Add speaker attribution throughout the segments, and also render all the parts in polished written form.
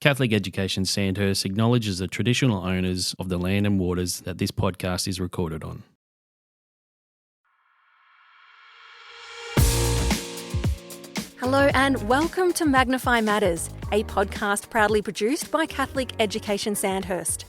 Speaker 1: Catholic Education Sandhurst acknowledges the traditional owners of the land and waters that this podcast is recorded on.
Speaker 2: Hello and welcome to Magnify Matters, a podcast proudly produced by Catholic Education Sandhurst.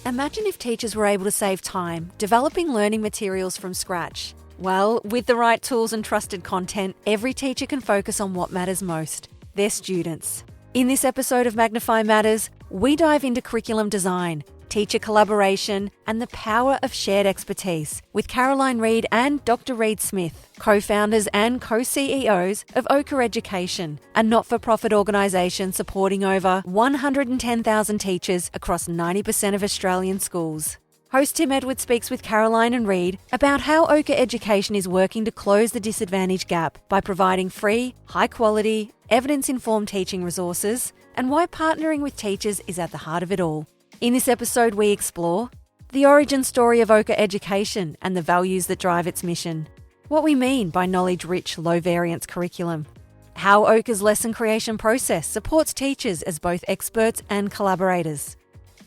Speaker 2: Imagine if teachers were able to save time developing learning materials from scratch. Well, with the right tools and trusted content, every teacher can focus on what matters most, their students. In this episode of Magnify Matters, we dive into curriculum design, teacher collaboration, and the power of shared expertise with Caroline and Reid and Dr. Reid Smith, co-founders and co-CEOs of Ochre Education, a not-for-profit organisation supporting over 110,000 teachers across 90% of Australian schools. Host Tim Edwards speaks with Caroline and Reid about how Ochre Education is working to close the disadvantage gap by providing free, high-quality, evidence-informed teaching resources, and why partnering with teachers is at the heart of it all. In this episode, we explore the origin story of Ochre Education and the values that drive its mission, what we mean by knowledge-rich, low-variance curriculum, how Ochre's lesson creation process supports teachers as both experts and collaborators,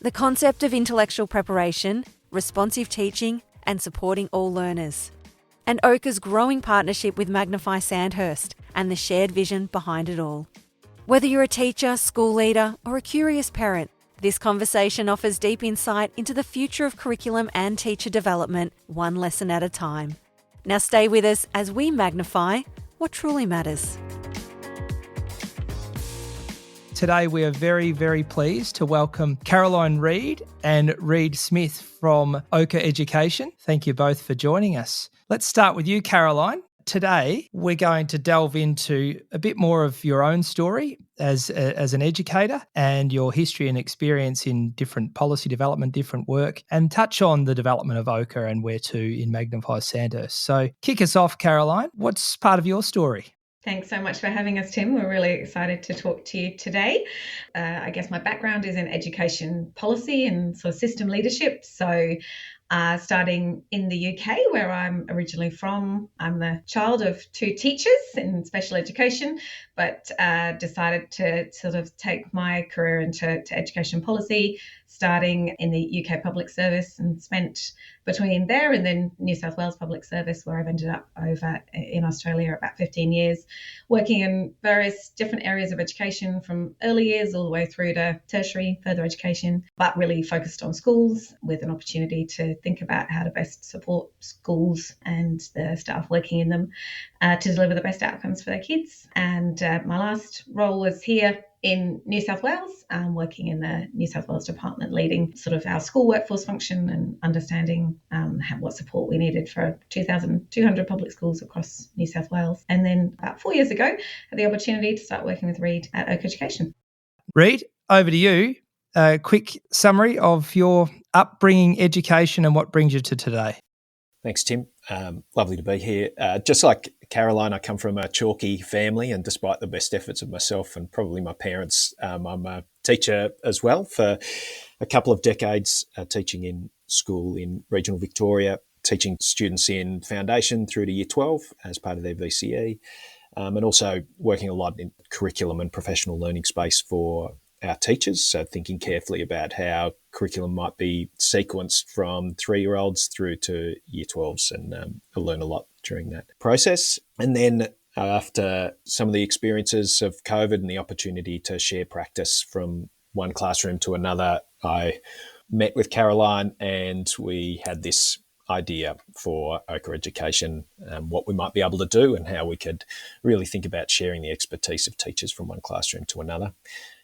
Speaker 2: the concept of intellectual preparation, responsive teaching, and supporting all learners, and Ochre's growing partnership with Magnify Sandhurst and the shared vision behind it all. Whether you're a teacher, school leader, or a curious parent, this conversation offers deep insight into the future of curriculum and teacher development, one lesson at a time. Now stay with us as we magnify what truly matters.
Speaker 3: Today we are very, very pleased to welcome Caroline and Reid and Reid Smith from Ochre Education. Thank you both for joining us. Let's start with you, Caroline. Today, we're going to delve into a bit more of your own story as an educator and your history and experience in different policy development, different work, and touch on the development of Ochre and where to in Magnify Sandhurst. So kick us off, Caroline. What's part of your story?
Speaker 4: Thanks so much for having us, Tim. We're really excited to talk to you today. I guess my background is in education policy and sort of system leadership. So starting in the UK, where I'm originally from, I'm the child of two teachers in special education, but decided to sort of take my career into education policy, starting in the UK Public Service, and spent between there and then New South Wales Public Service, where I've ended up over in Australia about 15 years, working in various different areas of education from early years all the way through to tertiary further education, but really focused on schools with an opportunity to think about how to best support schools and the staff working in them to deliver the best outcomes for their kids. And my last role was here in New South Wales, working in the New South Wales department, leading sort of our school workforce function and understanding what support we needed for 2,200 public schools across New South Wales. And then about 4 years ago, I had the opportunity to start working with Reid at Ochre Education.
Speaker 3: Reid, over to you. A quick summary of your upbringing, education, and what brings you to today.
Speaker 5: Thanks, Tim. Lovely to be here. Just like Caroline, I come from a chalky family, and despite the best efforts of myself and probably my parents, I'm a teacher as well for a couple of decades, teaching in school in regional Victoria, teaching students in foundation through to year 12 as part of their VCE, and also working a lot in curriculum and professional learning space for our teachers, so thinking carefully about how curriculum might be sequenced from 3-year-olds through to year 12s, and I learned a lot during that process. And then after some of the experiences of COVID and the opportunity to share practice from one classroom to another, I met with Caroline and we had this idea for Ochre Education, what we might be able to do and how we could really think about sharing the expertise of teachers from one classroom to another.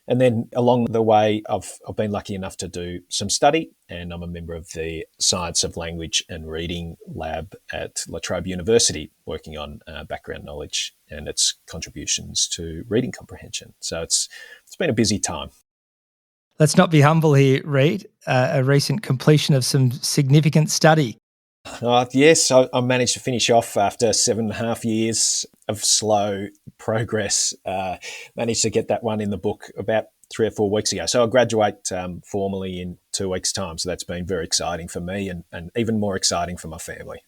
Speaker 5: And then along the way, I've been lucky enough to do some study, and I'm a member of the Science of Language and Reading Lab at La Trobe University, working on background knowledge and its contributions to reading comprehension. So it's been a busy time.
Speaker 3: Let's not be humble here, Reid. A recent completion of some significant study.
Speaker 5: Yes, I managed to finish off after 7.5 years of slow progress. Managed to get that one in the book about 3 or 4 weeks ago. So I'll graduate formally in 2 weeks' time. So that's been very exciting for me and even more exciting for my family.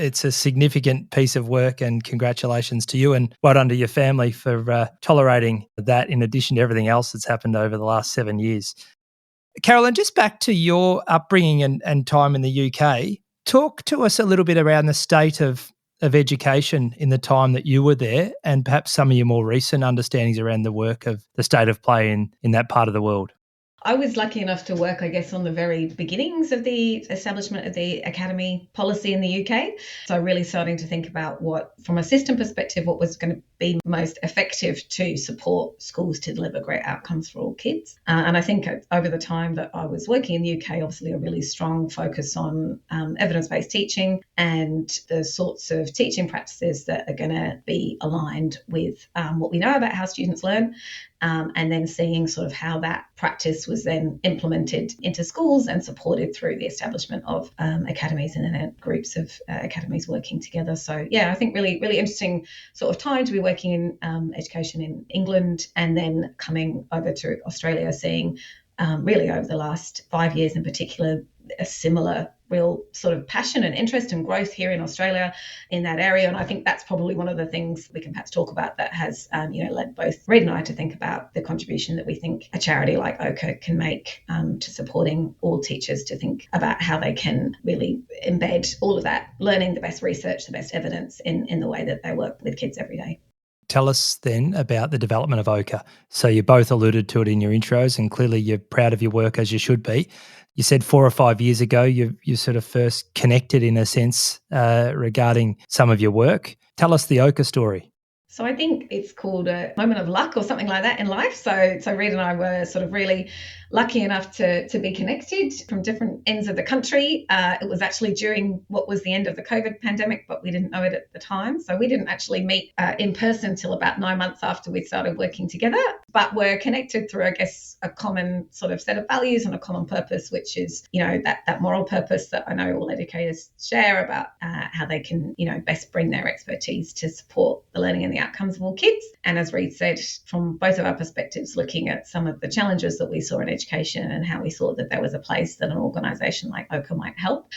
Speaker 3: It's a significant piece of work, and congratulations to you and well done to your family for tolerating that in addition to everything else that's happened over the last 7 years. Caroline, just back to your upbringing and time in the UK, talk to us a little bit around the state of education in the time that you were there and perhaps some of your more recent understandings around the work of the state of play in that part of the world.
Speaker 4: I was lucky enough to work, I guess, on the very beginnings of the establishment of the academy policy in the UK. So really starting to think about what, from a system perspective, what was going to be most effective to support schools to deliver great outcomes for all kids. And I think over the time that I was working in the UK, obviously a really strong focus on evidence-based teaching and the sorts of teaching practices that are going to be aligned with what we know about how students learn. And then seeing sort of how that practice was then implemented into schools and supported through the establishment of academies and then groups of academies working together. So, yeah, I think really, really interesting sort of time to be working in education in England and then coming over to Australia, seeing really over the last 5 years in particular, a similar real sort of passion and interest and growth here in Australia in that area. And I think that's probably one of the things we can perhaps talk about that has, led both Reid and I to think about the contribution that we think a charity like Ochre can make to supporting all teachers to think about how they can really embed all of that learning, the best research, the best evidence in the way that they work with kids every day.
Speaker 3: Tell us then about the development of Ochre. So you both alluded to it in your intros, and clearly you're proud of your work, as you should be. You said 4 or 5 years ago you sort of first connected in a sense regarding some of your work. Tell us the Ochre story.
Speaker 4: So I think it's called a moment of luck or something like that in life. So Reid and I were sort of really lucky enough to be connected from different ends of the country. It was actually during what was the end of the COVID pandemic, but we didn't know it at the time. So we didn't actually meet in person till about 9 months after we started working together. But we're connected through, I guess, a common sort of set of values and a common purpose, which is, that moral purpose that I know all educators share about how they can, best bring their expertise to support the learning and the outcomes of all kids. And as Reid said, from both of our perspectives, looking at some of the challenges that we saw in education and how we thought that there was a place that an organisation like Ochre might help.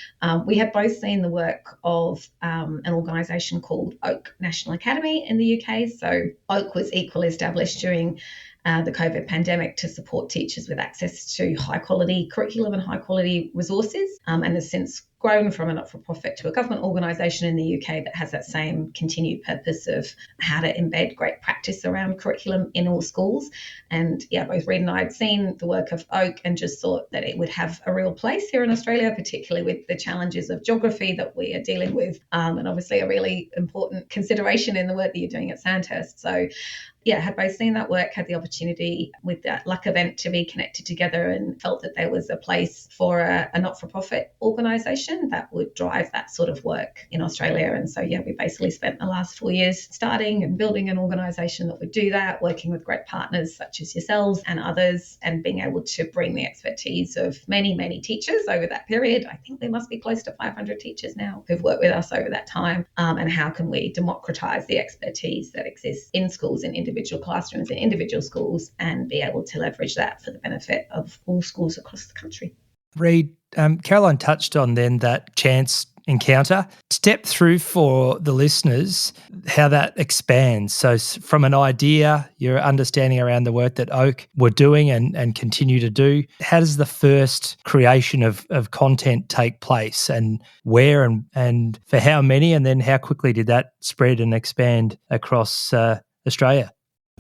Speaker 4: We have both seen the work of an organisation called Oak National Academy in the UK. So Oak was equally established during the COVID pandemic to support teachers with access to high quality curriculum and high quality resources, and has since grown from a not-for-profit to a government organisation in the UK that has that same continued purpose of how to embed great practice around curriculum in all schools. And both Reid and I had seen the work of Oak and just thought that it would have a real place here in Australia, particularly with the challenges of geography that we are dealing with, and obviously a really important consideration in the work that you're doing at Sandhurst. So had both seen that work, had the opportunity with that luck event to be connected together and felt that there was a place for a not-for-profit organisation that would drive that sort of work in Australia. And so, we basically spent the last 4 years starting and building an organisation that would do that, working with great partners such as yourselves and others, and being able to bring the expertise of many, many teachers over that period. I think there must be close to 500 teachers now who've worked with us over that time. And how can we democratise the expertise that exists in schools and individual classrooms in individual schools and be able to leverage that for the benefit of all schools across the country.
Speaker 3: Reid, Caroline touched on then that chance encounter. Step through for the listeners how that expands. So from an idea, your understanding around the work that Oak were doing and continue to do, how does the first creation of content take place and where and for how many, and then how quickly did that spread and expand across Australia?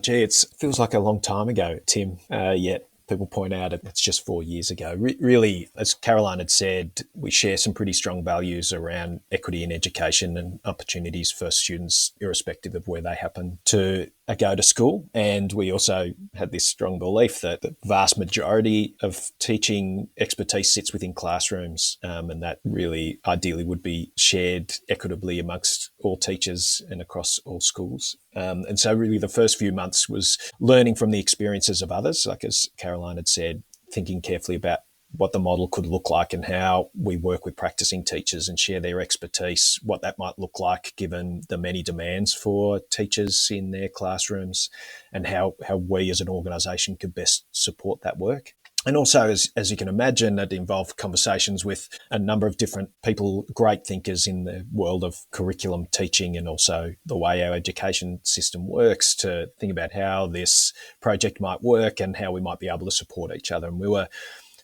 Speaker 5: Gee, it feels like a long time ago, Tim, yet people point out it's just 4 years ago. Really, as Caroline had said, we share some pretty strong values around equity in education and opportunities for students, irrespective of where they happen to go to school. And we also had this strong belief that the vast majority of teaching expertise sits within classrooms, and that really ideally would be shared equitably amongst all teachers and across all schools. And so really the first few months was learning from the experiences of others, like as Caroline had said, thinking carefully about what the model could look like and how we work with practicing teachers and share their expertise, what that might look like given the many demands for teachers in their classrooms, and how we as an organisation could best support that work. And also, as you can imagine, it involved conversations with a number of different people, great thinkers in the world of curriculum teaching and also the way our education system works, to think about how this project might work and how we might be able to support each other. And we were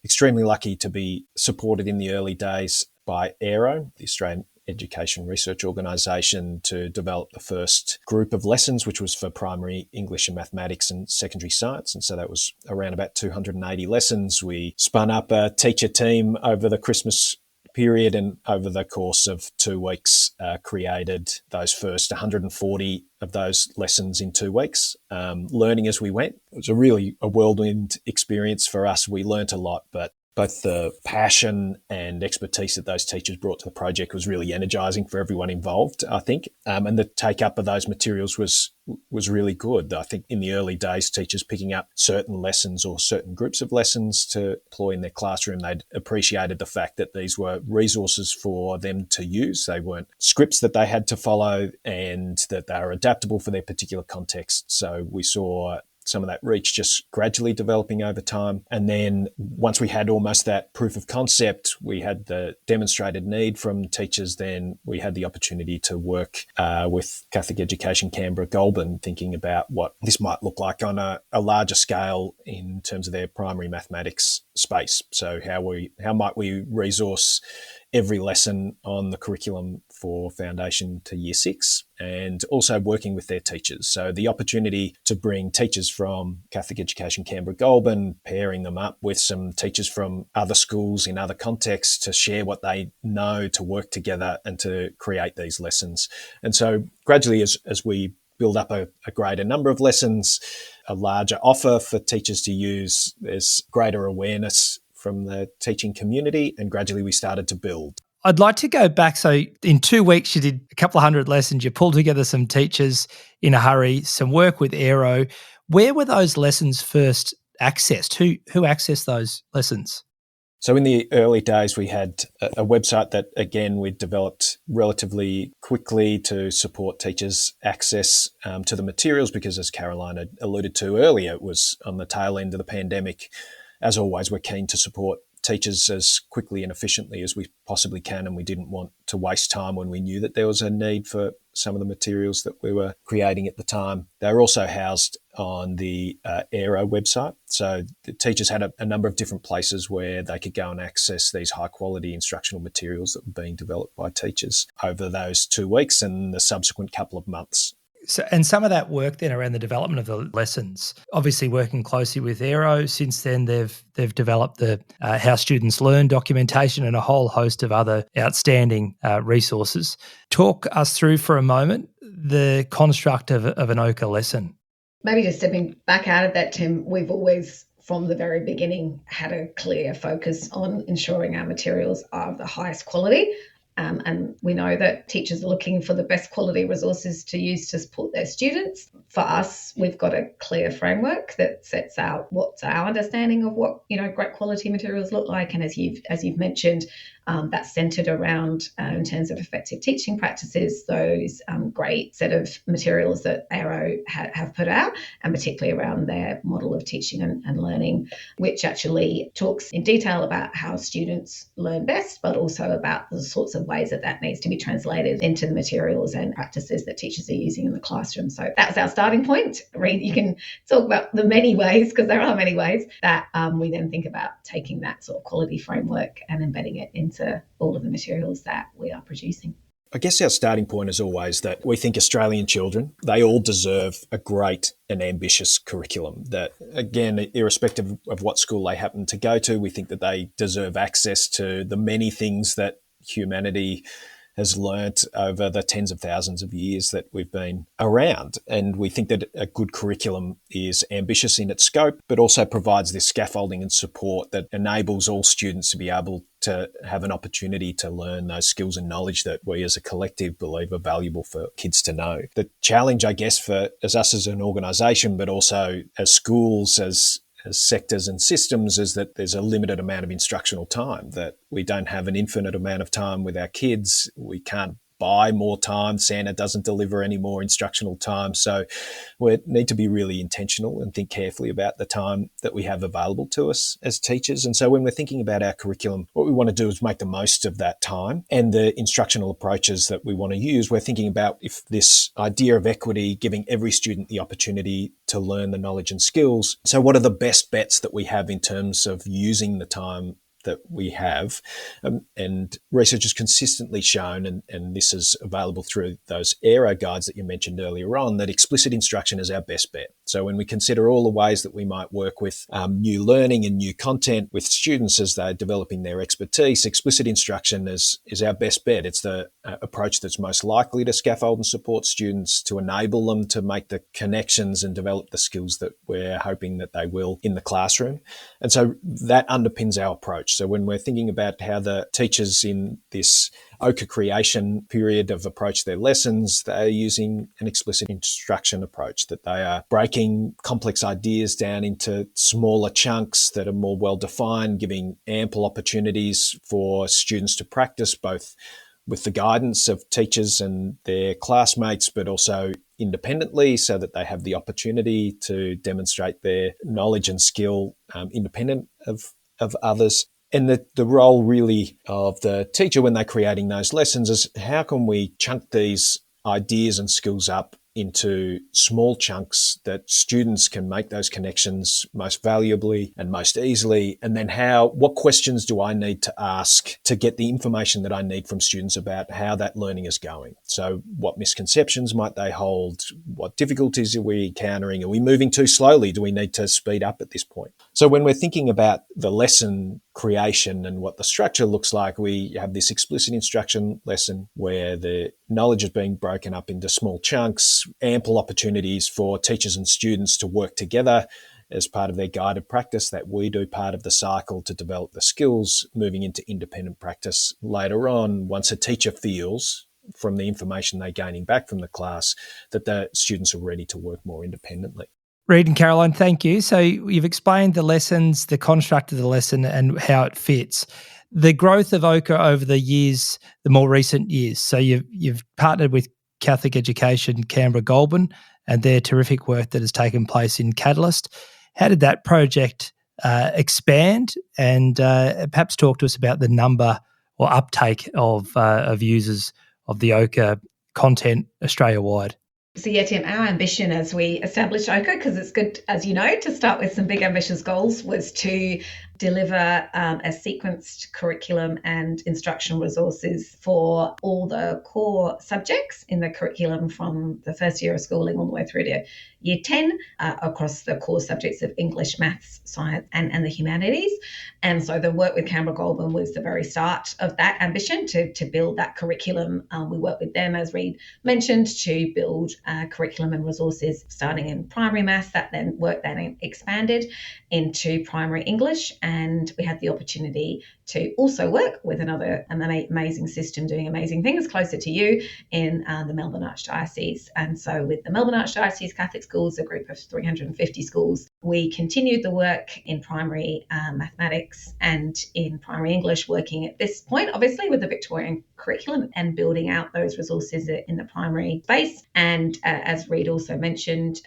Speaker 5: extremely lucky to be supported in the early days by AERO, the Australian Education Research Organisation, to develop the first group of lessons, which was for primary English and mathematics and secondary science. And so that was around about 280 lessons. We spun up a teacher team over the Christmas period, and over the course of 2 weeks created those first 140 of those lessons in 2 weeks, learning as we went. It was a whirlwind experience for us. We learnt a lot, but both the passion and expertise that those teachers brought to the project was really energising for everyone involved, I think. And the take-up of those materials was really good. I think in the early days, teachers picking up certain lessons or certain groups of lessons to employ in their classroom, they'd appreciated the fact that these were resources for them to use. They weren't scripts that they had to follow, and that they were adaptable for their particular context. So we saw some of that reach just gradually developing over time. And then once we had almost that proof of concept, we had the demonstrated need from teachers, then we had the opportunity to work with Catholic Education Canberra Goulburn, thinking about what this might look like on a larger scale in terms of their primary mathematics space. So how might we resource every lesson on the curriculum for foundation to year 6, and also working with their teachers. So the opportunity to bring teachers from Catholic Education Canberra Goulburn, pairing them up with some teachers from other schools in other contexts to share what they know, to work together and to create these lessons. And so gradually, as we build up a greater number of lessons, a larger offer for teachers to use, there's greater awareness from the teaching community, and gradually we started to build.
Speaker 3: I'd like to go back. So in 2 weeks, you did a couple of hundred lessons. You pulled together some teachers in a hurry, some work with AERO. Where were those lessons first accessed? Who accessed those lessons?
Speaker 5: So in the early days, we had a website that, again, we developed relatively quickly to support teachers' access to the materials, because as Caroline had alluded to earlier, it was on the tail end of the pandemic. As always, we're keen to support teachers as quickly and efficiently as we possibly can, and we didn't want to waste time when we knew that there was a need for some of the materials that we were creating at the time. They were also housed on the AERO website, so the teachers had a number of different places where they could go and access these high-quality instructional materials that were being developed by teachers over those 2 weeks and the subsequent couple of months.
Speaker 3: So, and some of that work then around the development of the lessons, obviously working closely with AERO. Since then, they've developed the How Students Learn documentation and a whole host of other outstanding resources. Talk us through for a moment the construct of an Ochre lesson.
Speaker 4: Maybe just stepping back out of that, Tim, we've always, from the very beginning, had a clear focus on ensuring our materials are of the highest quality. And we know that teachers are looking for the best quality resources to use to support their students. For us, we've got a clear framework that sets out what's our understanding of what great quality materials look like. And as you've mentioned, that's centred around, in terms of effective teaching practices, those great set of materials that AERO have put out, and particularly around their model of teaching and learning, which actually talks in detail about how students learn best, but also about the sorts of ways that needs to be translated into the materials and practices that teachers are using in the classroom. So that's our starting point. Reid, you can talk about the many ways, because there are many ways that we then think about taking that sort of quality framework and embedding it into all of the materials that we are producing.
Speaker 5: I guess our starting point is always that we think Australian children, they all deserve a great and ambitious curriculum that, again, irrespective of what school they happen to go to, we think that they deserve access to the many things that humanity has learnt over the tens of thousands of years that we've been around. And we think that a good curriculum is ambitious in its scope, but also provides this scaffolding and support that enables all students to be able to have an opportunity to learn those skills and knowledge that we as a collective believe are valuable for kids to know. The challenge, I guess, for us as an organisation, but also as schools, as sectors and systems, is that there's a limited amount of instructional time, that we don't have an infinite amount of time with our kids. We can't buy more time. Santa doesn't deliver any more instructional time. So we need to be really intentional and think carefully about the time that we have available to us as teachers. And so when we're thinking about our curriculum, what we want to do is make the most of that time and the instructional approaches that we want to use. We're thinking about if this idea of equity, giving every student the opportunity to learn the knowledge and skills. So what are the best bets that we have in terms of using the time that we have? And research has consistently shown, and this is available through those AERO guides that you mentioned earlier on, that explicit instruction is our best bet. So when we consider all the ways that we might work with new learning and new content with students as they're developing their expertise, explicit instruction is our best bet. It's the approach that's most likely to scaffold and support students, to enable them to make the connections and develop the skills that we're hoping that they will in the classroom. And so that underpins our approach. So when we're thinking about how the teachers in this Ochre creation period have approached their lessons, they're using an explicit instruction approach, that they are breaking complex ideas down into smaller chunks that are more well-defined, giving ample opportunities for students to practice both with the guidance of teachers and their classmates, but also independently, so that they have the opportunity to demonstrate their knowledge and skill independent of others. And the role really of the teacher when they're creating those lessons is how can we chunk these ideas and skills up into small chunks that students can make those connections most valuably and most easily. And then what questions do I need to ask to get the information that I need from students about how that learning is going? So what misconceptions might they hold? What difficulties are we encountering? Are we moving too slowly? Do we need to speed up at this point? So when we're thinking about the lesson creation and what the structure looks like, we have this explicit instruction lesson where the knowledge is being broken up into small chunks, ample opportunities for teachers and students to work together as part of their guided practice, that we do part of the cycle to develop the skills, moving into independent practice later on, once a teacher feels from the information they're gaining back from the class that the students are ready to work more independently.
Speaker 3: Reid and Caroline, thank you. So you've explained the lessons, the construct of the lesson and how it fits. The growth of Ochre over the years, the more recent years. So you've partnered with Catholic Education, Canberra Goulburn, and their terrific work that has taken place in Catalyst. How did that project expand? And perhaps talk to us about the number or uptake of users of the Ochre content Australia-wide.
Speaker 4: So yeah, Tim, our ambition as we established Ochre, because it's good, as you know, to start with some big ambitious goals, was to deliver a sequenced curriculum and instructional resources for all the core subjects in the curriculum from the first year of schooling all the way through to year 10 across the core subjects of English, maths, science and the humanities. And so the work with Canberra Goulburn was the very start of that ambition to build that curriculum. We worked with them, as Reid mentioned, to build curriculum and resources starting in primary maths. That then expanded into primary English. And we had the opportunity to also work with another amazing system doing amazing things closer to you in the Melbourne Archdiocese. And so with the Melbourne Archdiocese Catholic Schools, a group of 350 schools, we continued the work in primary mathematics and in primary English, working at this point, obviously, with the Victorian curriculum and building out those resources in the primary space. And as Reid also mentioned,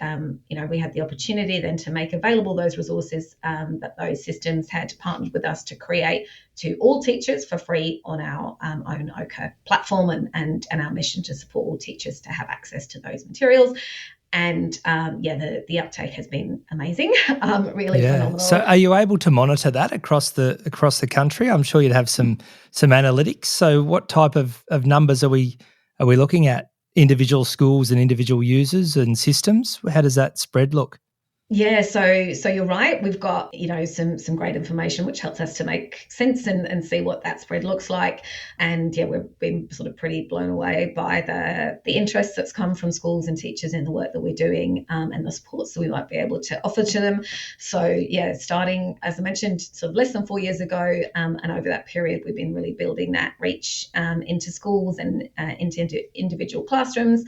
Speaker 4: we had the opportunity then to make available those resources that those systems had partnered with us to create to all teachers for free on our own Ochre platform, and our mission to support all teachers to have access to those materials. And the uptake has been amazing, really phenomenal.
Speaker 3: So are you able to monitor that across the country? I'm sure you'd have some analytics. So what type of numbers are we looking at? Individual schools and individual users and systems? How does that spread look?
Speaker 4: Yeah, so you're right. We've got, some great information which helps us to make sense and see what that spread looks like. And yeah, we've been sort of pretty blown away by the interest that's come from schools and teachers in the work that we're doing and the supports that we might be able to offer to them. So yeah, starting, as I mentioned, sort of less than 4 years ago, and over that period, we've been really building that reach into schools and into individual classrooms.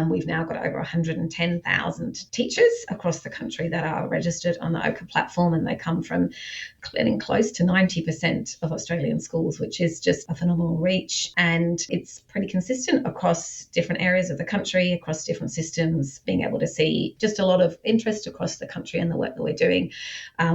Speaker 4: We've now got over 110,000 teachers across the country country that are registered on the Ochre platform, and they come from getting close to 90% of Australian schools, which is just a phenomenal reach. And it's pretty consistent across different areas of the country, across different systems, being able to see just a lot of interest across the country in the work that we're doing,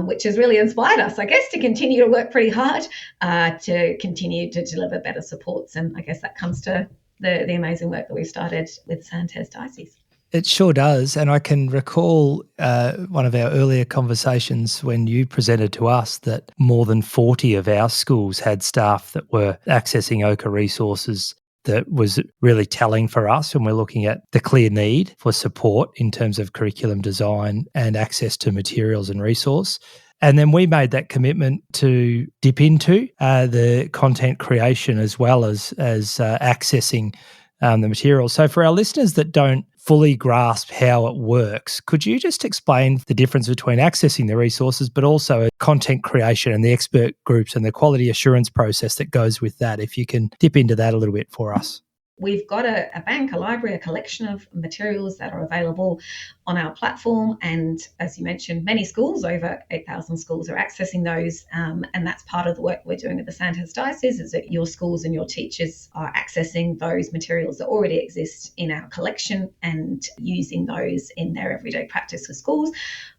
Speaker 4: which has really inspired us, I guess, to continue to work pretty hard, to continue to deliver better supports. And I guess that comes to the amazing work that we started with Sandhurst Diocese.
Speaker 3: It sure does. And I can recall one of our earlier conversations when you presented to us that more than 40 of our schools had staff that were accessing Ochre resources. That was really telling for us when we're looking at the clear need for support in terms of curriculum design and access to materials and resource. And then we made that commitment to dip into the content creation as well as accessing the materials. So for our listeners that don't fully grasp how it works, could you just explain the difference between accessing the resources but also content creation and the expert groups and the quality assurance process that goes with that, if you can dip into that a little bit for us?
Speaker 4: We've got a bank, a library, a collection of materials that are available on our platform. And as you mentioned, many schools, over 8,000 schools, are accessing those. And that's part of the work we're doing at the Sandhurst Diocese, is that your schools and your teachers are accessing those materials that already exist in our collection and using those in their everyday practice with schools.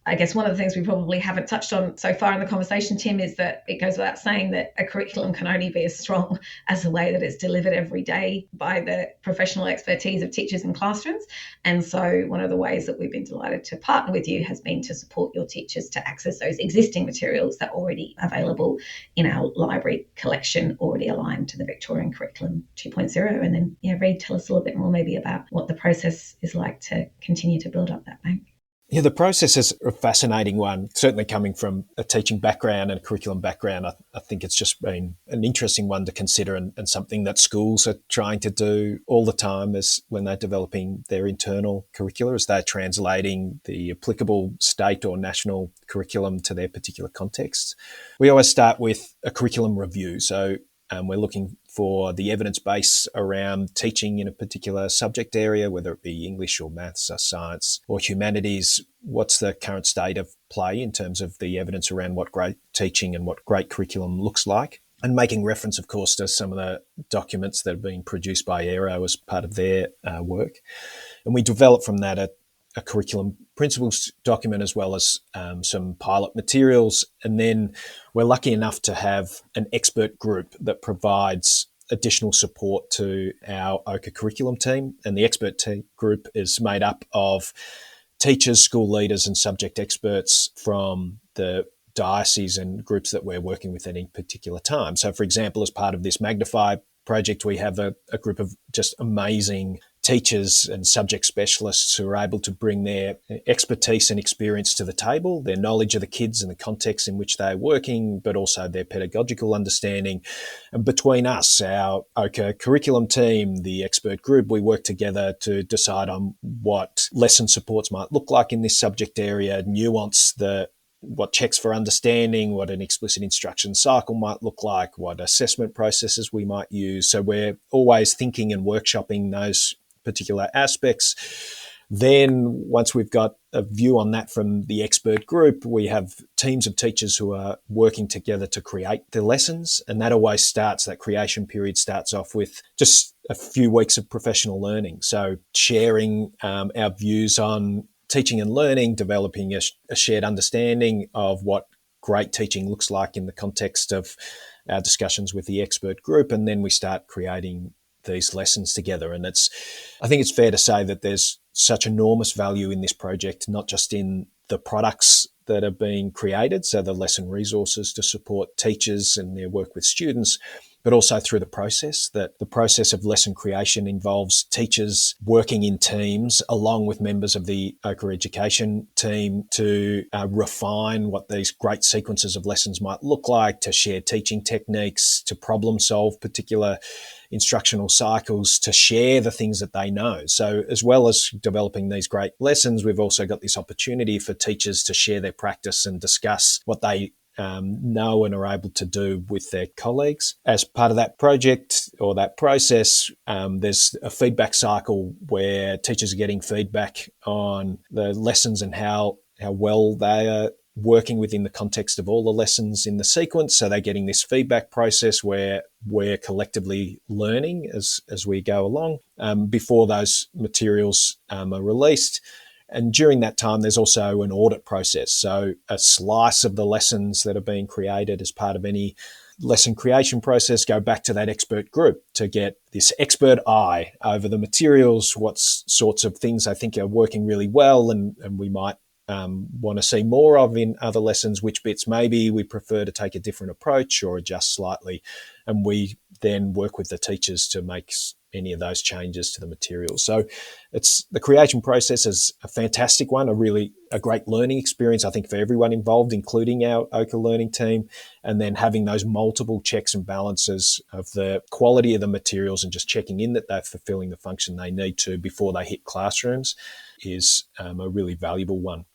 Speaker 4: I guess one of the things we probably haven't touched on so far in the conversation, Tim, is that it goes without saying that a curriculum can only be as strong as the way that it's delivered every day by the professional expertise of teachers in classrooms. And so one of the ways that we've been delighted to partner with you has been to support your teachers to access those existing materials that are already available in our library collection, already aligned to the Victorian Curriculum 2.0. And then, Reid, tell us a little bit more maybe about what the process is like to continue to build up that bank.
Speaker 5: Yeah, the process is a fascinating one. Certainly coming from a teaching background and a curriculum background, I think it's just been an interesting one to consider and something that schools are trying to do all the time is when they're developing their internal curricula, as they're translating the applicable state or national curriculum to their particular contexts. We always start with a curriculum review. So we're looking for the evidence base around teaching in a particular subject area, whether it be English or maths or science or humanities. What's the current state of play in terms of the evidence around what great teaching and what great curriculum looks like? And making reference, of course, to some of the documents that have been produced by Aero as part of their work. And we develop from that a curriculum principles document as well as some pilot materials. And then we're lucky enough to have an expert group that provides additional support to our Ochre curriculum team. And the expert group is made up of teachers, school leaders and subject experts from the diocese and groups that we're working with at any particular time. So, for example, as part of this Magnify project, we have a group of just amazing teachers and subject specialists who are able to bring their expertise and experience to the table, their knowledge of the kids and the context in which they're working, but also their pedagogical understanding. And between us, our Ochre curriculum team, the expert group, we work together to decide on what lesson supports might look like in this subject area, nuance what checks for understanding, what an explicit instruction cycle might look like, what assessment processes we might use. So we're always thinking and workshopping those particular aspects. Then once we've got a view on that from the expert group, we have teams of teachers who are working together to create the lessons. And that always that creation period starts off with just a few weeks of professional learning. So sharing our views on teaching and learning, developing a shared understanding of what great teaching looks like in the context of our discussions with the expert group. And then we start creating these lessons together. And I think it's fair to say that there's such enormous value in this project, not just in the products that are being created, so the lesson resources to support teachers and their work with students, but also through the process, that the process of lesson creation involves teachers working in teams along with members of the Ochre Education team to refine what these great sequences of lessons might look like, to share teaching techniques, to problem solve particular instructional cycles, to share the things that they know. So as well as developing these great lessons, we've also got this opportunity for teachers to share their practice and discuss what they know and are able to do with their colleagues. As part of that project or that process, there's a feedback cycle where teachers are getting feedback on the lessons and how well they are working within the context of all the lessons in the sequence. So they're getting this feedback process where we're collectively learning as we go along before those materials are released. And during that time, there's also an audit process. So a slice of the lessons that are being created as part of any lesson creation process go back to that expert group to get this expert eye over the materials, what sorts of things I think are working really well and we might want to see more of in other lessons, which bits maybe we prefer to take a different approach or adjust slightly. And we then work with the teachers to make any of those changes to the materials. So it's the creation process is a fantastic one, a great learning experience, I think, for everyone involved, including our Ochre learning team. And then having those multiple checks and balances of the quality of the materials and just checking in that they're fulfilling the function they need to before they hit classrooms is a really valuable one.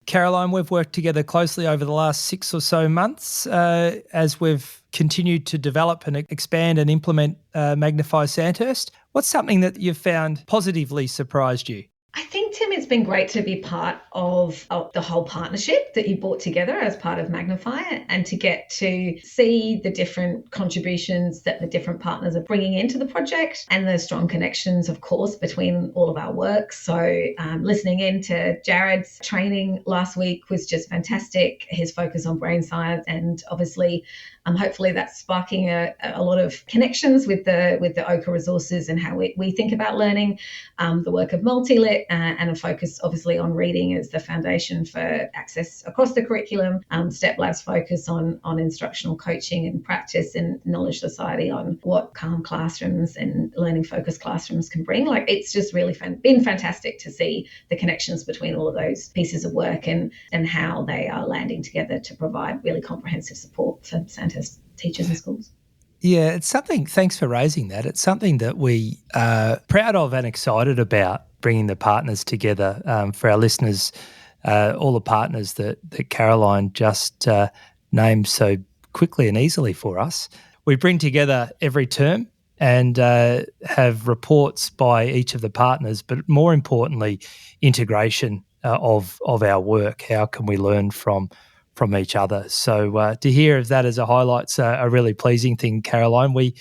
Speaker 3: Caroline, we've worked together closely over the last 6 or so months as we've continued to develop and expand and implement Magnify Sandhurst. What's something that you've found positively surprised you?
Speaker 4: I think, Tim, it's been great to be part of the whole partnership that you brought together as part of Magnify and to get to see the different contributions that the different partners are bringing into the project and the strong connections, of course, between all of our work. So listening in to Jared's training last week was just fantastic. His focus on brain science and obviously hopefully that's sparking a lot of connections with the Ochre resources and how we think about learning, the work of Multilit and a focus obviously on reading as the foundation for access across the curriculum, Step Lab's focus on instructional coaching and practice and Knowledge Society on what calm classrooms and learning focused classrooms can bring. Like it's just really been fantastic to see the connections between all of those pieces of work and how they are landing together to provide really comprehensive support for Sandhurst teachers and schools.
Speaker 3: Yeah, it's something, thanks for raising that. It's something that we are proud of and excited about, bringing the partners together. For our listeners, all the partners that Caroline just named so quickly and easily for us, we bring together every term and have reports by each of the partners, but more importantly, integration of our work. How can we learn from each other? So to hear of that as a highlight's a really pleasing thing, Caroline. We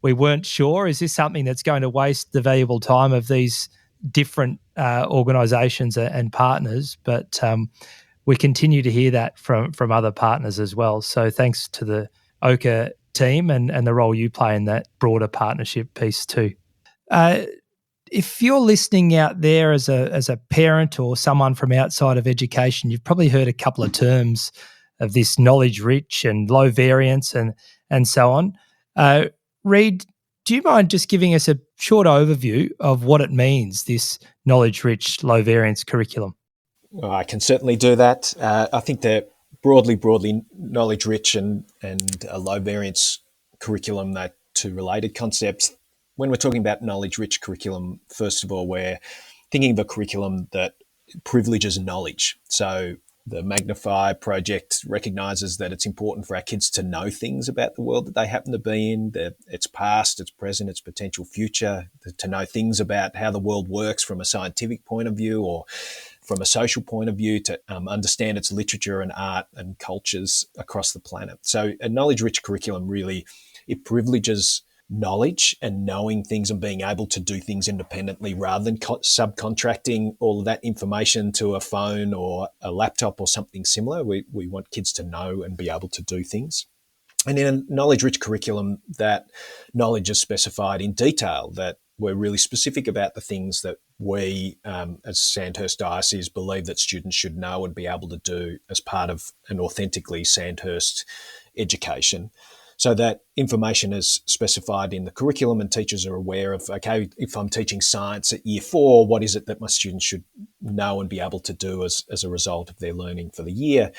Speaker 3: weren't sure, is this something that's going to waste the valuable time of these different organisations and partners? But we continue to hear that from other partners as well. So thanks to the Ochre team and the role you play in that broader partnership piece too. If you're listening out there as a parent or someone from outside of education, you've probably heard a couple of terms of this knowledge rich and low variance and so on. Reid, do you mind just giving us a short overview of what it means, this knowledge rich, low variance curriculum?
Speaker 5: Well, I can certainly do that. I think that broadly knowledge rich and a low variance curriculum, they're two related concepts. When we're talking about knowledge-rich curriculum, first of all, we're thinking of a curriculum that privileges knowledge. So the Magnify project recognises that it's important for our kids to know things about the world that they happen to be in, its past, its present, its potential future, to know things about how the world works from a scientific point of view or from a social point of view, to understand its literature and art and cultures across the planet. So a knowledge-rich curriculum really, it privileges knowledge and knowing things and being able to do things independently rather than subcontracting all of that information to a phone or a laptop or something similar. We want kids to know and be able to do things. And in a knowledge-rich curriculum, that knowledge is specified in detail, that we're really specific about the things that we, as Sandhurst Diocese, believe that students should know and be able to do as part of an authentically Sandhurst education. So that information is specified in the curriculum and teachers are aware of, okay, if I'm teaching science at year 4, what is it that my students should know and be able to do as a result of their learning for the year?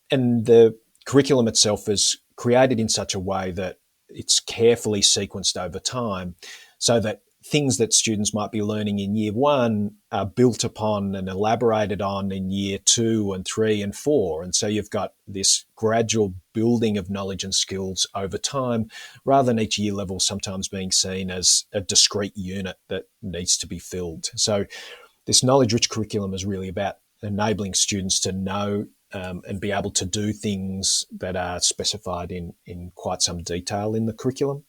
Speaker 5: And the curriculum itself is created in such a way that it's carefully sequenced over time so that things that students might be learning in year 1 are built upon and elaborated on in year 2 and 3 and 4. And so you've got this gradual building of knowledge and skills over time, rather than each year level sometimes being seen as a discrete unit that needs to be filled. So this knowledge-rich curriculum is really about enabling students to know and be able to do things that are specified in quite some detail in the curriculum.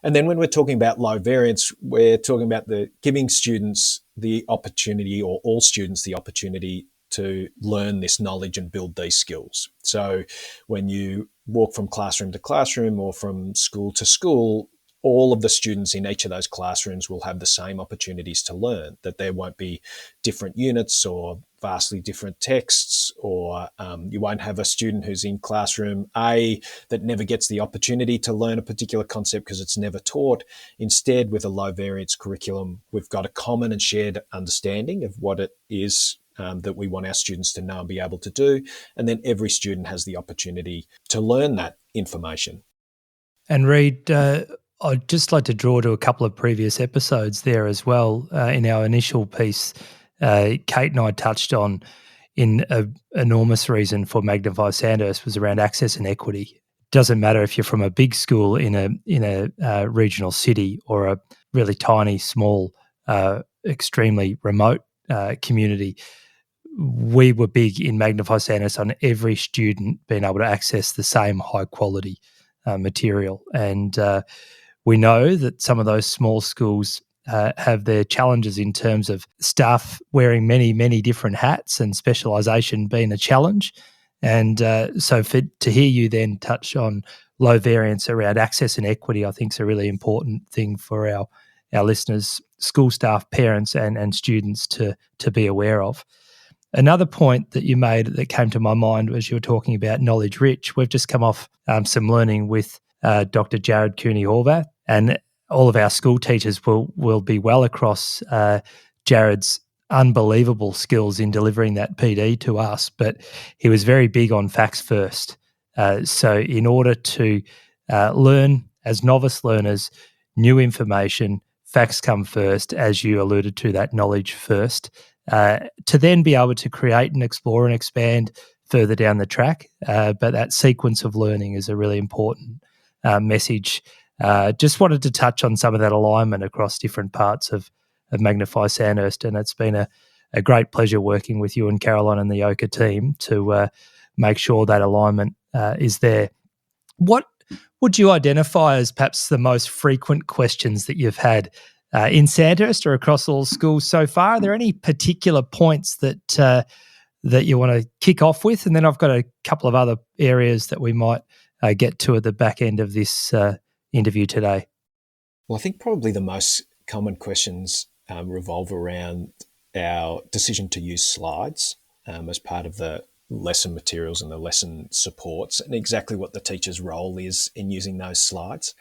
Speaker 5: And then when we're talking about low variance, we're talking about giving students the opportunity, or all students the opportunity, to learn this knowledge and build these skills. So when you walk from classroom to classroom or from school to school, all of the students in each of those classrooms will have the same opportunities to learn, that there won't be different units or vastly different texts, or you won't have a student who's in classroom A that never gets the opportunity to learn a particular concept because it's never taught. Instead, with a low variance curriculum, we've got a common and shared understanding of what it is that we want our students to know and be able to do. And then every student has the opportunity to learn that information.
Speaker 3: And Reid, I'd just like to draw to a couple of previous episodes there as well. In our initial piece, Kate and I touched on an enormous reason for Magnify Sandhurst was around access and equity. Doesn't matter if you're from a big school in a regional city or a really tiny, small, extremely remote community. We were big in Magnify Sandhurst on every student being able to access the same high quality material. And we know that some of those small schools have their challenges in terms of staff wearing many, many different hats and specialisation being a challenge. And so to hear you then touch on low variance around access and equity, I think is a really important thing for our listeners, school staff, parents and students to be aware of. Another point that you made that came to my mind was you were talking about knowledge rich. We've just come off some learning with Dr. Jared Cooney-Horvath, and all of our school teachers will be well across Jared's unbelievable skills in delivering that PD to us, but he was very big on facts first. So in order to learn as novice learners new information, facts come first, as you alluded to, that knowledge first, to then be able to create and explore and expand further down the track. But that sequence of learning is a really important message. Just wanted to touch on some of that alignment across different parts of Magnify Sandhurst, and it's been a great pleasure working with you and Caroline and the Ochre team to make sure that alignment is there. What would you identify as perhaps the most frequent questions that you've had in Sandhurst or across all schools so far? Are there any particular points that you want to kick off with? And then I've got a couple of other areas that we might get to at the back end of this interview today.
Speaker 5: Well, I think probably the most common questions revolve around our decision to use slides as part of the lesson materials and the lesson supports, and exactly what the teacher's role is in using those slides.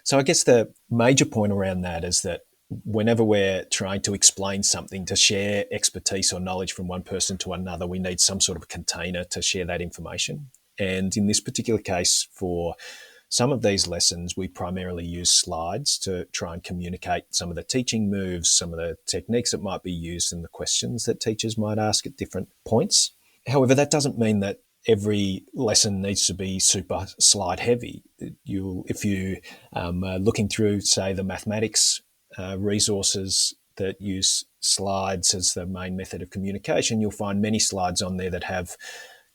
Speaker 5: So I guess the major point around that is that whenever we're trying to explain something, to share expertise or knowledge from one person to another, we need some sort of a container to share that information. And in this particular case, for some of these lessons, we primarily use slides to try and communicate some of the teaching moves, some of the techniques that might be used, and the questions that teachers might ask at different points. However, that doesn't mean that every lesson needs to be super slide heavy. If you are looking through, say, the mathematics resources that use slides as the main method of communication, you'll find many slides on there that have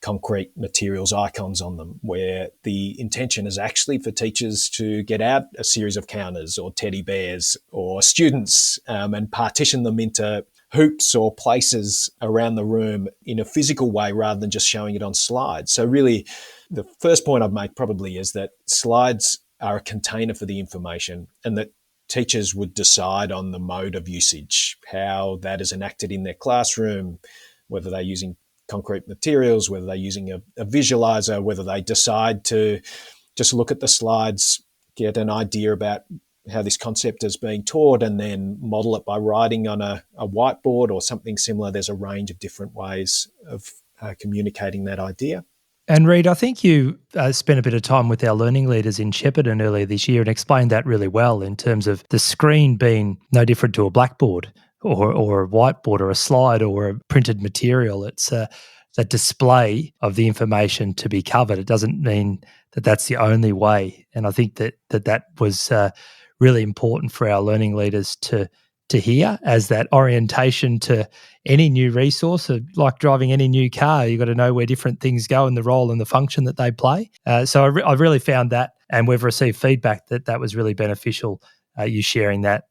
Speaker 5: concrete materials icons on them, where the intention is actually for teachers to get out a series of counters or teddy bears or students and partition them into hoops or places around the room in a physical way rather than just showing it on slides. So really, the first point I'd make probably is that slides are a container for the information, and that teachers would decide on the mode of usage, how that is enacted in their classroom, whether they're using concrete materials, whether they're using a visualizer, whether they decide to just look at the slides, get an idea about how this concept is being taught, and then model it by writing on a whiteboard or something similar. There's a range of different ways of communicating that idea.
Speaker 3: And Reid, I think you spent a bit of time with our learning leaders in Shepparton earlier this year and explained that really well in terms of the screen being no different to a blackboard or a whiteboard or a slide or a printed material. It's a display of the information to be covered. It doesn't mean that that's the only way. And I think that was really important for our learning leaders to to hear as that orientation to any new resource. Like driving any new car, you've got to know where different things go and the role and the function that they play. So I really found that, and we've received feedback that was really beneficial, you sharing that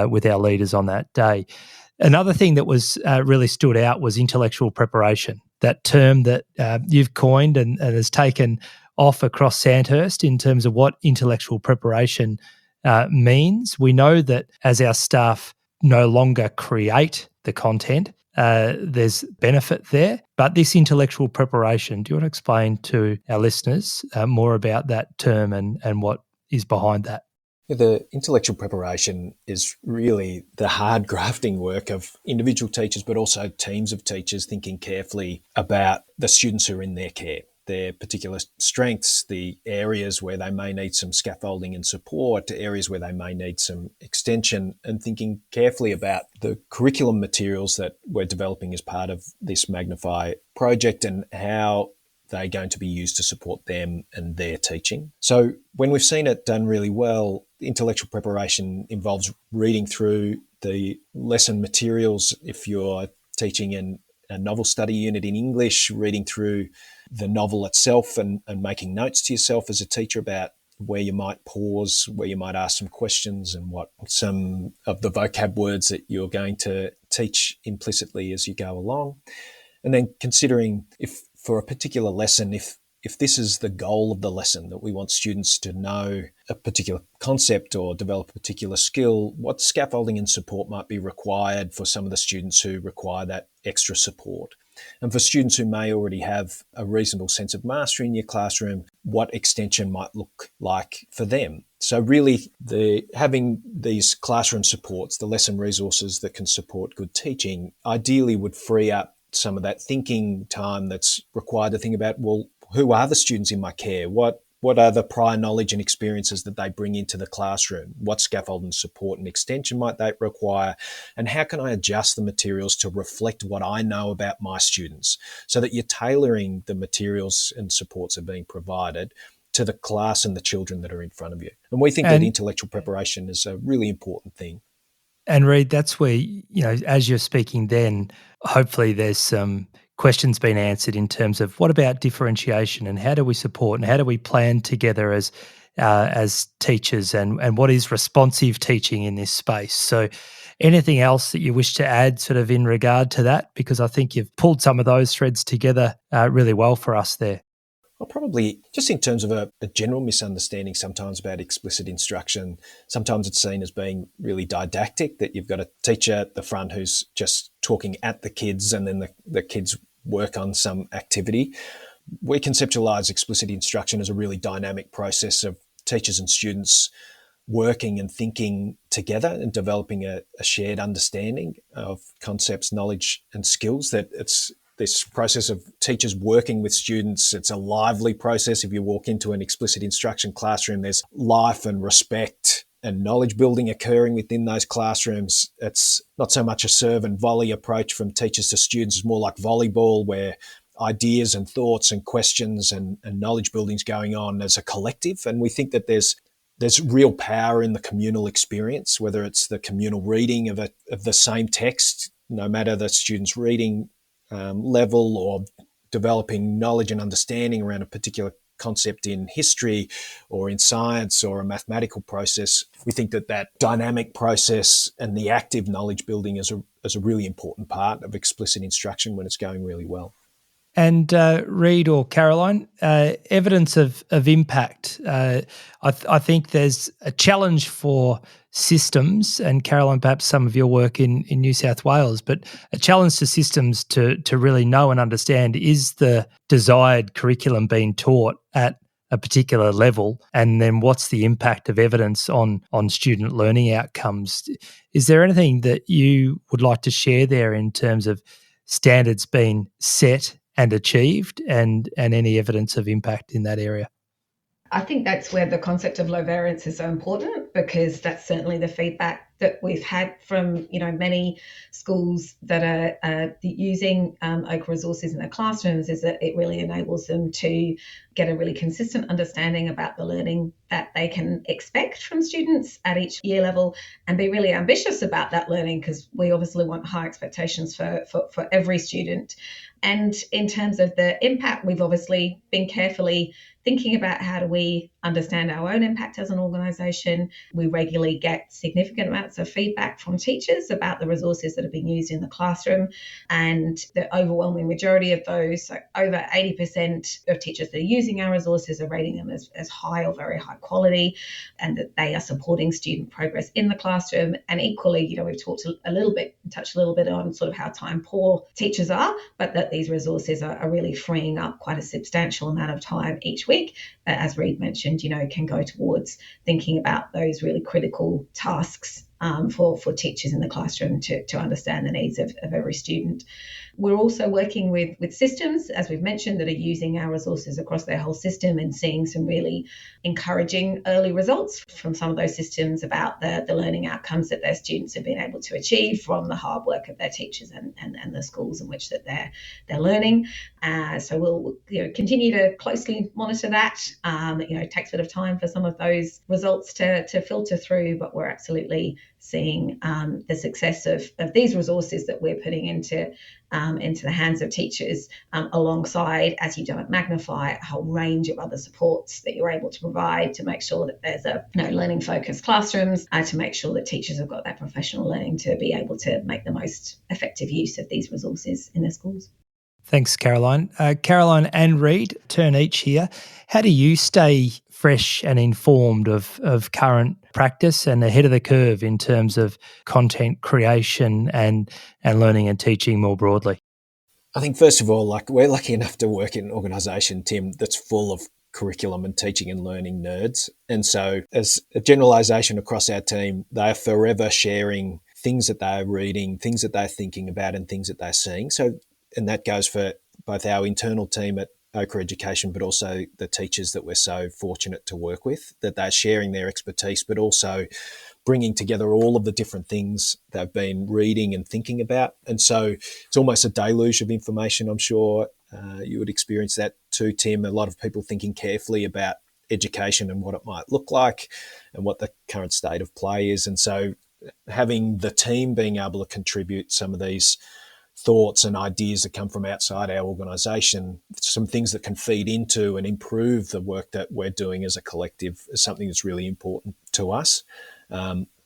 Speaker 3: with our leaders on that day. Another thing that was really stood out was intellectual preparation, that term that you've coined and has taken off across Sandhurst in terms of what intellectual preparation means. We know that as our staff no longer create the content, there's benefit there. But this intellectual preparation, do you want to explain to our listeners more about that term and what is behind that?
Speaker 5: The intellectual preparation is really the hard grafting work of individual teachers, but also teams of teachers thinking carefully about the students who are in their care, their particular strengths, the areas where they may need some scaffolding and support, areas where they may need some extension, and thinking carefully about the curriculum materials that we're developing as part of this Magnify project and how they're going to be used to support them and their teaching. So when we've seen it done really well, intellectual preparation involves reading through the lesson materials. If you're teaching in a novel study unit in English, reading through the novel itself and making notes to yourself as a teacher about where you might pause, where you might ask some questions and what some of the vocab words that you're going to teach implicitly as you go along. And then considering if for a particular lesson, if this is the goal of the lesson, that we want students to know a particular concept or develop a particular skill, what scaffolding and support might be required for some of the students who require that extra support. And for students who may already have a reasonable sense of mastery in your classroom, what extension might look like for them. So really, having these classroom supports, the lesson resources that can support good teaching, ideally would free up some of that thinking time that's required to think about, well, who are the students in my care? What are the prior knowledge and experiences that they bring into the classroom? What scaffolding support and extension might they require? And how can I adjust the materials to reflect what I know about my students so that you're tailoring the materials and supports that are being provided to the class and the children that are in front of you? And we think that intellectual preparation is a really important thing.
Speaker 3: And Reid, that's where, as you're speaking then, hopefully there's some questions being answered in terms of what about differentiation and how do we support and how do we plan together as teachers and what is responsive teaching in this space. So anything else that you wish to add sort of in regard to that? Because I think you've pulled some of those threads together really well for us there.
Speaker 5: Well, probably just in terms of a general misunderstanding sometimes about explicit instruction. Sometimes it's seen as being really didactic, that you've got a teacher at the front who's just talking at the kids and then the kids work on some activity. We conceptualise explicit instruction as a really dynamic process of teachers and students working and thinking together and developing a shared understanding of concepts, knowledge and skills, that it's this process of teachers working with students. It's a lively process. If you walk into an explicit instruction classroom, there's life and respect and knowledge building occurring within those classrooms. It's not so much a serve and volley approach from teachers to students. It's more like volleyball, where ideas and thoughts and questions and knowledge building is going on as a collective. And we think that there's real power in the communal experience, whether it's the communal reading of the same text, no matter the student's reading level, or developing knowledge and understanding around a particular concept in history or in science or a mathematical process. We think that dynamic process and the active knowledge building is a really important part of explicit instruction when it's going really well.
Speaker 3: And Reid or Caroline, evidence of impact. I think there's a challenge for systems, and Caroline, perhaps some of your work in New South Wales, but a challenge to systems to really know and understand, is the desired curriculum being taught at a particular level, and then what's the impact of evidence on student learning outcomes? Is there anything that you would like to share there in terms of standards being set and achieved, and any evidence of impact in that area?
Speaker 4: I think that's where the concept of low variance is so important, because that's certainly the feedback that we've had from, many schools that are using Ochre resources in their classrooms is that it really enables them to get a really consistent understanding about the learning that they can expect from students at each year level, and be really ambitious about that learning, because we obviously want high expectations for every student. And in terms of the impact, we've obviously been carefully thinking about how do we understand our own impact as an organisation. We regularly get significant amounts of feedback from teachers about the resources that are being used in the classroom, and the overwhelming majority of those, so over 80% of teachers that are using our resources, are rating them as high or very high quality, and that they are supporting student progress in the classroom. And equally, we've touched a little bit on sort of how time poor teachers are, but that these resources are really freeing up quite a substantial amount of time each week, as Reid mentioned, can go towards thinking about those really critical tasks for teachers in the classroom to understand the needs of every student. We're also working with systems, as we've mentioned, that are using our resources across their whole system, and seeing some really encouraging early results from some of those systems about the learning outcomes that their students have been able to achieve from the hard work of their teachers and the schools in which that they're learning. So we'll continue to closely monitor that. It takes a bit of time for some of those results to filter through, but we're absolutely seeing the success of these resources that we're putting into the hands of teachers, alongside, as you've done at Magnify, a whole range of other supports that you're able to provide to make sure that there's learning focused classrooms, to make sure that teachers have got that professional learning to be able to make the most effective use of these resources in their schools.
Speaker 3: Thanks, Caroline. Caroline and Reid, turn each here. How do you stay fresh and informed of current practice and ahead of the curve in terms of content creation and learning and teaching more broadly?
Speaker 5: I think, first of all, we're lucky enough to work in an organisation, Tim, that's full of curriculum and teaching and learning nerds. And so as a generalisation across our team, they are forever sharing things that they're reading, things that they're thinking about, and things that they're seeing. And that goes for both our internal team at Ochre Education, but also the teachers that we're so fortunate to work with, that they're sharing their expertise, but also bringing together all of the different things they've been reading and thinking about. And so it's almost a deluge of information. I'm sure you would experience that too, Tim. A lot of people thinking carefully about education and what it might look like and what the current state of play is. And so having the team being able to contribute some of these thoughts and ideas that come from outside our organisation, some things that can feed into and improve the work that we're doing as a collective, is something that's really important to us.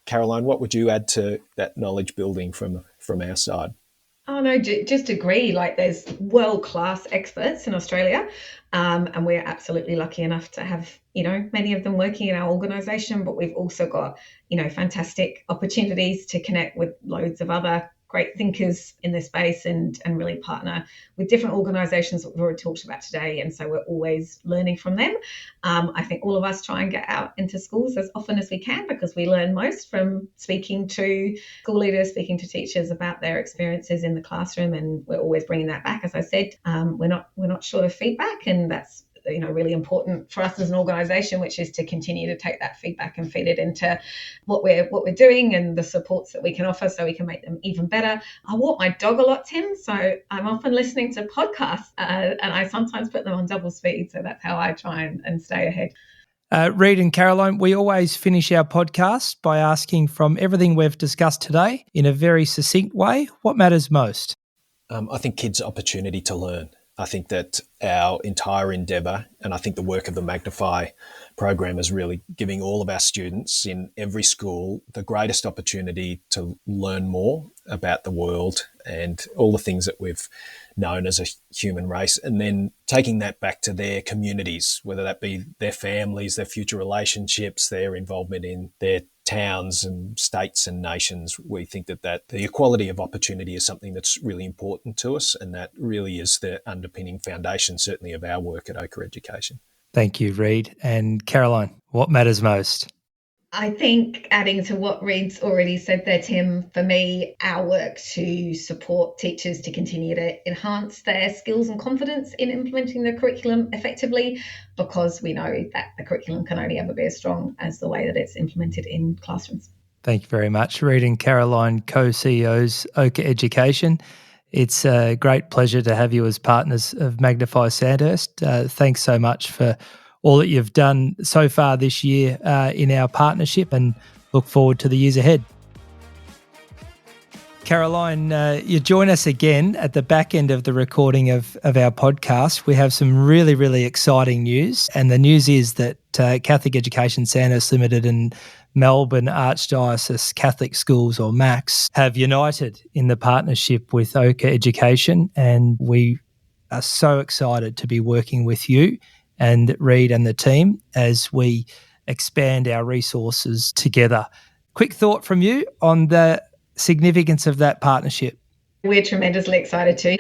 Speaker 5: Caroline, what would you add to that knowledge building from our side?
Speaker 4: Oh, no, just agree. There's world-class experts in Australia, and we're absolutely lucky enough to have, many of them working in our organisation, but we've also got, fantastic opportunities to connect with loads of other great thinkers in this space and really partner with different organisations that we've already talked about today. And so we're always learning from them. I think all of us try and get out into schools as often as we can, because we learn most from speaking to school leaders, speaking to teachers about their experiences in the classroom. And we're always bringing that back. As I said, we're not short of feedback, and that's really important for us as an organisation, which is to continue to take that feedback and feed it into what we're doing and the supports that we can offer so we can make them even better. I walk my dog a lot, Tim, so I'm often listening to podcasts and I sometimes put them on double speed. So that's how I try and stay ahead.
Speaker 3: Reid and Caroline, we always finish our podcast by asking, from everything we've discussed today, in a very succinct way, what matters most?
Speaker 5: I think kids' opportunity to learn. I think that our entire endeavour, and I think the work of the Magnify program, is really giving all of our students in every school the greatest opportunity to learn more about the world and all the things that we've known as a human race, and then taking that back to their communities, whether that be their families, their future relationships, their involvement in their towns and states and nations. We think that the equality of opportunity is something that's really important to us, and that really is the underpinning foundation, certainly, of our work at Ochre Education.
Speaker 3: Thank you, Reid. And Caroline, what matters most?
Speaker 4: I think, adding to what Reid's already said there, Tim, for me, our work to support teachers to continue to enhance their skills and confidence in implementing the curriculum effectively, because we know that the curriculum can only ever be as strong as the way that it's implemented in classrooms.
Speaker 3: Thank you very much. Reid and Caroline, co-CEOs, Ochre Education. It's a great pleasure to have you as partners of Magnify Sandhurst. Thanks so much for all that you've done so far this year in our partnership, and look forward to the years ahead. Caroline, you join us again at the back end of the recording of our podcast. We have some really, really exciting news, and the news is that Catholic Education Sandhurst Limited and Melbourne Archdiocese Catholic Schools, or MACS, have united in the partnership with Ochre Education, and we are so excited to be working with you and Reid and the team as we expand our resources together. Quick thought from you on the significance of that partnership.
Speaker 4: We're tremendously excited too.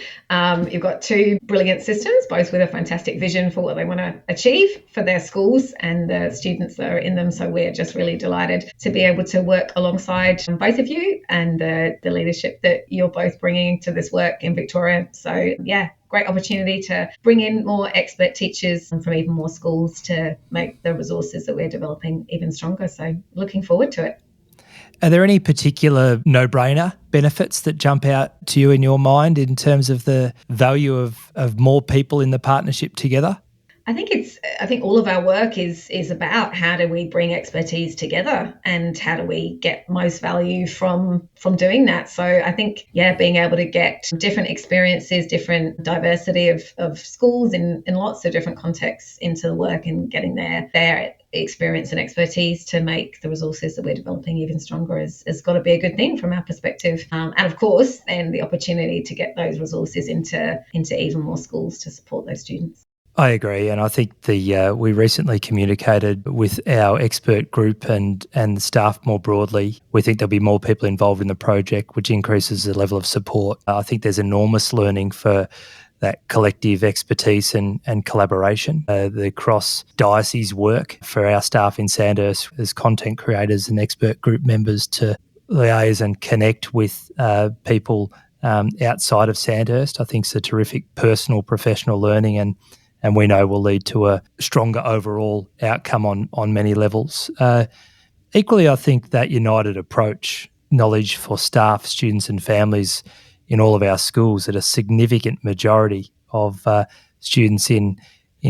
Speaker 4: You've got two brilliant systems, both with a fantastic vision for what they want to achieve for their schools and the students that are in them. So we're just really delighted to be able to work alongside both of you and the leadership that you're both bringing to this work in Victoria. So yeah, great opportunity to bring in more expert teachers from even more schools to make the resources that we're developing even stronger. So looking forward to it.
Speaker 3: Are there any particular no-brainer benefits that jump out to you in your mind in terms of the value of more people in the partnership together?
Speaker 4: I think all of our work is about how do we bring expertise together and how do we get most value from doing that. So I think, being able to get different experiences, different diversity of schools in lots of different contexts into the work and getting their experience and expertise to make the resources that we're developing even stronger has got to be a good thing from our perspective. And of course, then the opportunity to get those resources into even more schools to support those students.
Speaker 3: I agree, and I think we recently communicated with our expert group and the staff more broadly. We think there'll be more people involved in the project, which increases the level of support. I think there's enormous learning for that collective expertise and collaboration. The cross-diocese work for our staff in Sandhurst as content creators and expert group members to liaise and connect with people outside of Sandhurst, I think is a terrific personal, professional learning, and we know will lead to a stronger overall outcome on many levels. Equally, I think that united approach, knowledge for staff, students and families in all of our schools, that a significant majority of students in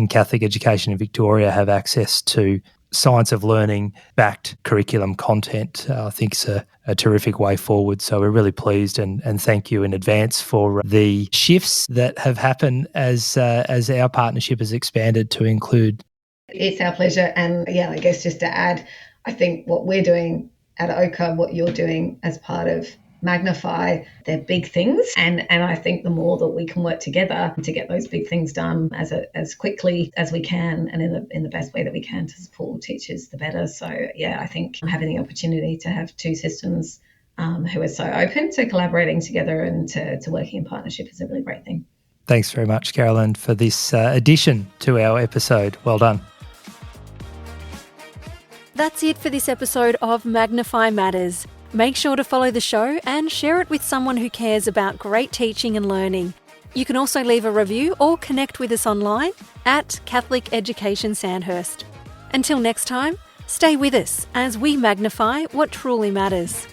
Speaker 3: Catholic education in Victoria have access to science of learning backed curriculum content, I think is a terrific way forward. So we're really pleased and thank you in advance for the shifts that have happened as our partnership has expanded to include.
Speaker 4: It's our pleasure. And I guess just to add, I think what we're doing at Ochre, what you're doing as part of Magnify, they're big things, and I think the more that we can work together to get those big things done as quickly as we can and in the best way that we can to support teachers, the better. So I think having the opportunity to have two systems who are so open to collaborating together and to working in partnership is a really great thing.
Speaker 3: Thanks very much, Caroline, for this addition to our episode. Well done.
Speaker 2: That's it for this episode of Magnify Matters. Make sure to follow the show and share it with someone who cares about great teaching and learning. You can also leave a review or connect with us online at Catholic Education Sandhurst. Until next time, stay with us as we magnify what truly matters.